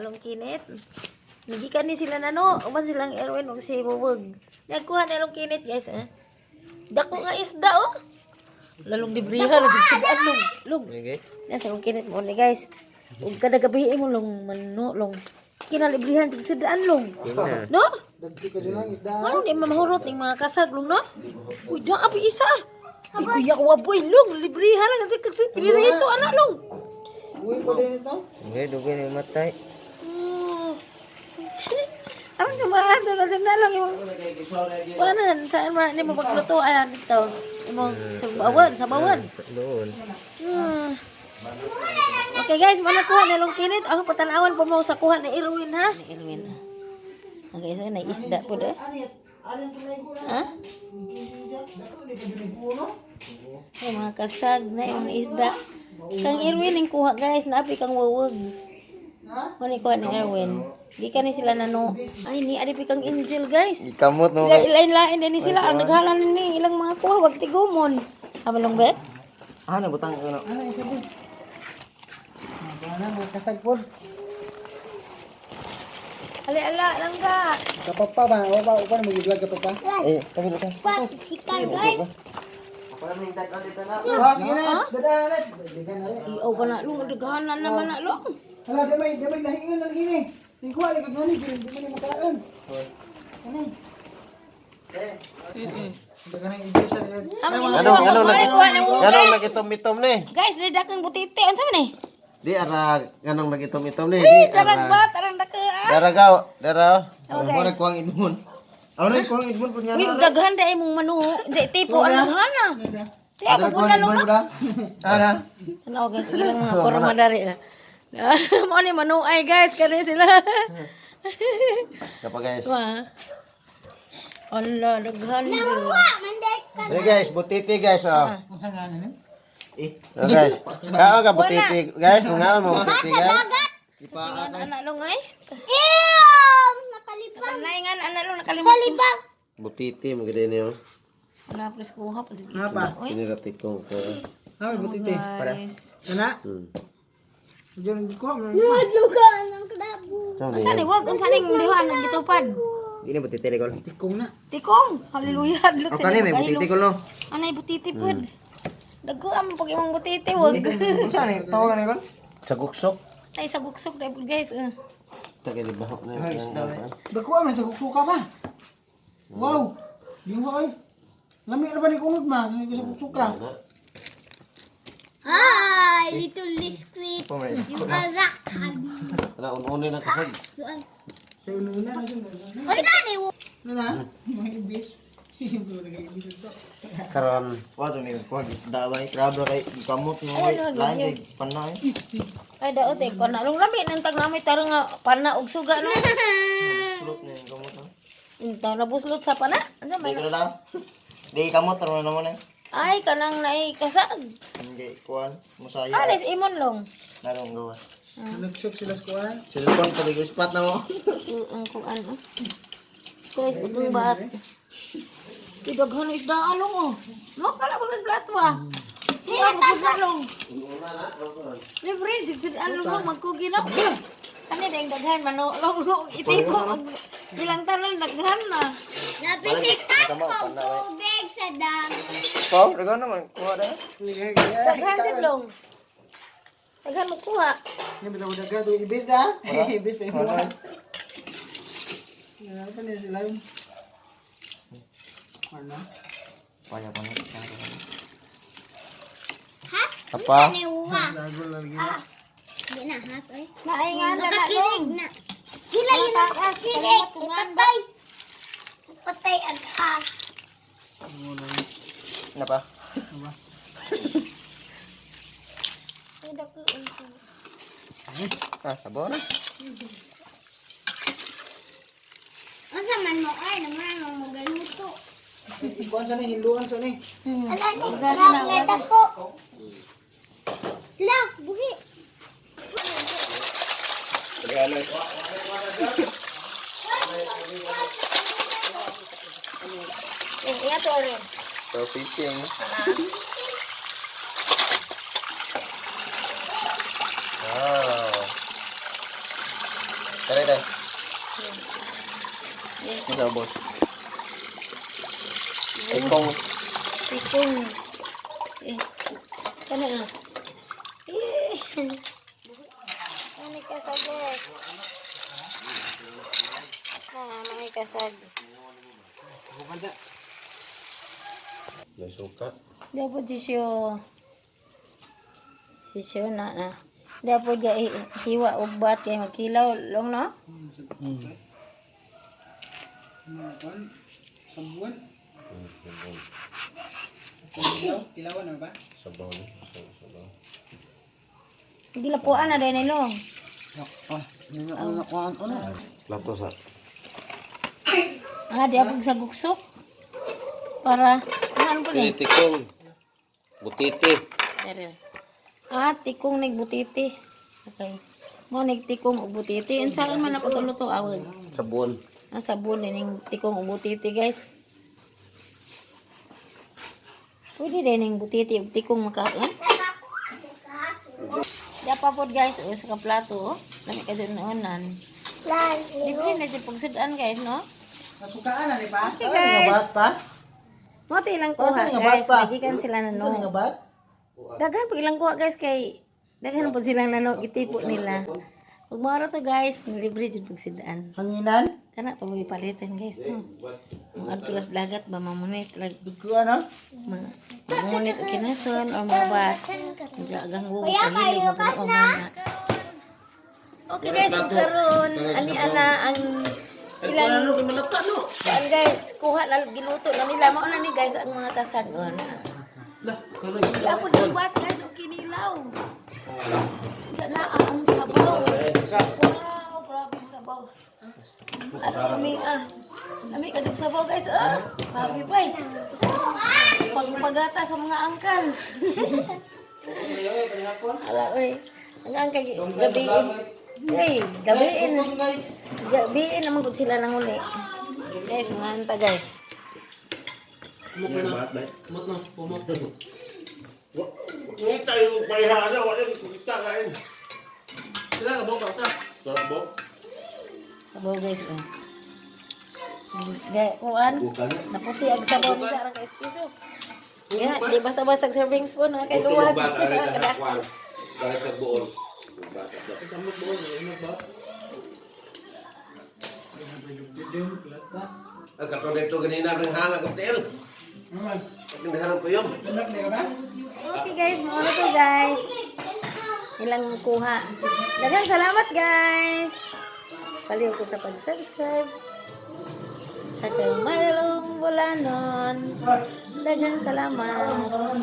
along kinit. Nagikan ni sila nano, uban silang Erwin og si Buwag. Nagkuha na along kinit guys Dako nga isda oh. Lalong libriha lagi sidaan long. Okay. Nasa along kinit mo ni guys. Ug kada gabi mo long mano long. Kinalibrihan tig sidaan long. No? Dagdi ka din lang isda. Ano di mamahurot ning mga kasag long no? Uy, da abi isa. Ikuya ko waboy long, libriha lang kasi pinirito ana long. Uy, pa din ito. Okay, dugay na matay. Ang kumahan doon na lang yung panan saan ba ni mo paglutuan dito. Imong sa bawan. Doon. Okay guys, mana kuha na long kinit. Ako patanawan po mo sa kuha ni Erwin ha. Ni Erwin. Okay, so na isda po de. Ha? Ay, mga kasag na yung isda. Kang Erwin yung kuha guys, naapi kang wawag. Ano kuha ni Erwin? Di ka ni sila nano. Ay, ni adipi kang angel guys. Ikamot no. Ilain-lain din ni sila. Ang naghalan ni ilang mga kuha, wag tigumon. Hamalong be? Ah, nabutang ko no. Ano ito po? Ano mo kasag po? Ali-ala lang ka. Kapapa ba? O ba na mag-vlog ka pa? Eh, tabi na tayo. Si Carl. Ako na yung tag dito na. Ha, gina. Dadalan. Digan na rin. Iyo ba na long, naghalan naman na long. Hala, damay lahingan na gini. Tingko ali kag ngani di man makaan. Ano? Dagan ang English na. Ganong nagitom-itom ni? Guys, rida kang butite. Ano sabi ni? Di ara ganong nagitom-itom ni. Eh, tarang ba? Tarang daka ah. Daraw. Oh, Mo guys. ra kuang idmon. Awre kuang idmon punya Uy, daghan da imong manu. Di tipo ang hana. Ti ako po na long. Ara. Ano guys, ilang mga porma dari na. Mo ni manu ay guys, kani sila. Kapag guys. Wah. Allah, daghan. Hey guys, butiti guys oh. Eh, Oh, guys. Kao ka butiti guys, ngaon mo butiti guys. Anak long ay. Nakalibang. Naingan anak long nakalimutan. Kalibang. Butiti mo gid ni oh. Wala pres kuha pa sige. Apa? Oy. Piniratik ko ko. ha butite. Guys. Ana, Hmm. diyon di ko. Madlugan ng klabo. Saan Unsa ni wag unsa ning dihan ang gitupad? Di na butiti ni ko. Tikong na. Tikong, haleluya. Lut O kani may butiti ko no. Anay butiti pod. Dagko am pag imong butiti wag. Unsa ni tawagan ni kon? Sa guksok. Tay sa guksok dai pod guys. Tagay libahok na. Ay, isda. Dako man sa kuksuka ba? Wow. Di mo ay. Lami ra ba ni kunod ma? Ni sa kuksuka. Hi, little discreet. Yung alakad. Ana un-unin na kasag. Sa una na dun. Ay, gani mo. Na, mga ibis. Ito nag-ibis ito. Karon, wa to ni ko isda ba crab ra kay kamot mo lain kay panay. Ay daot eh kon along lami nang tag namay tarong nga pana og suga no. Sulot ni kamot. Inta na buslot sa pana. Ano Di may ko na. Di kamot ro na mo na. ay kanang naay kasag. Hindi kuan musaya. Alis imon long. Narong gawa. Nagsok sila sa kuwan. Cellphone pa di spot na mo. Ang kung ano. Guys, itong bat. Idaghan na isda along oh. No, kala ko nas blatwa. Along. Libre, jigsid along mo magkugi na. Kani ding daghan manulong itipo. Bilang tanon daghan na. Napisikat ko tubig sa dam. So, rego naman kuha na. Daghan din long. Daghan mo kuha. Ni bitaw daga to ibis da. Ibis pa imo. Ya, apa ni sila yun? Ano? Paya pa na. Ha? Apa? Niwa. Lagol lagi. Di na ha, oy. Naingan na na Nakakinig long. na. Sila yun ang nakakinig. Ipatay. Ipatay ang has. Na pa? Ay dako. Ah, sabon. Asa man mo ay naman ang magaluto. Ikuan sa ni hiluan sa ni. Ala ni, Ugas grab na, na ugas. dako. La, buhi. Iya to rin. So fishing. Wow. Tara tayo. Masa boss. Tikong. Tikong. Kana nga. Ano kasagos? May kasag. May suka. Dapat sisyo. Sisyo na. Dapat ga hiwa og bat kay magkilaw long no? Sabuan. Tilawan na ba? Sabaw ni. Sabaw. Gilapuan na din long. Nakuhaan ko na. Plato sa. Di apag sa guksok. Para ano po ni? Tikong. Butiti. Tikong nig butiti. Okay. Mo nig tikong ug butiti. Unsa man na pagluto awag? Sabon. Sabon ning tikong ug butiti guys. Pwede din ning butiti ug tikong makaon. Dapa pod guys sa ka plato. Lami ka dun noonan. Libre na di pagsidaan guys no? Nasukaan na ni pa? Okay guys. Pa? Mo ilang Ano kuha nga guys. bat pa? Nagikan sila na Ito nga no. bat? Daghan pag ilang kuha guys kay daghan po silang nano gitipo nila. Ug maro to guys, libre jud pagsidaan. Hanginan? Kana pa may palitan guys no. Mga tulas dagat ba mamunit lag Dugo ano? mamunit o kinason o mabat. Jagang bubo pahilig mo kuno mana. Okay guys, ug karon ani ana ang ilang kuan guys, kuha na giluto na nila mao na ni guys ang mga kasagon. Wala po ng bat guys, o kinilaw. Diyan na ang sabaw. Wow, grabe yung sabaw. At kami kagag sabaw guys. Grabe pa eh. Pagpagata sa mga angkan. Ala, oy. Ang angkan, gabiin. Hey, gabiin. Gabiin naman kung sila nang uli. Guys, mga anta guys. Kita yung payhana, wala yung kita kain. Sarap. Sabaw guys. Kuan. Naputi ang sabaw ni Sarang ka espiso. Ya, di basta-basta serving spoon na kay luwag. Para sa buol. Ang katulad ito ganina ng hanga kaptel. Tindahan ko yun. Anak niya ba? Okay guys, mga to guys. Ilang kuha. Daghang salamat guys. Paliw ko sa pag-subscribe. Sa Kamalong Bulanon. Daghang salamat.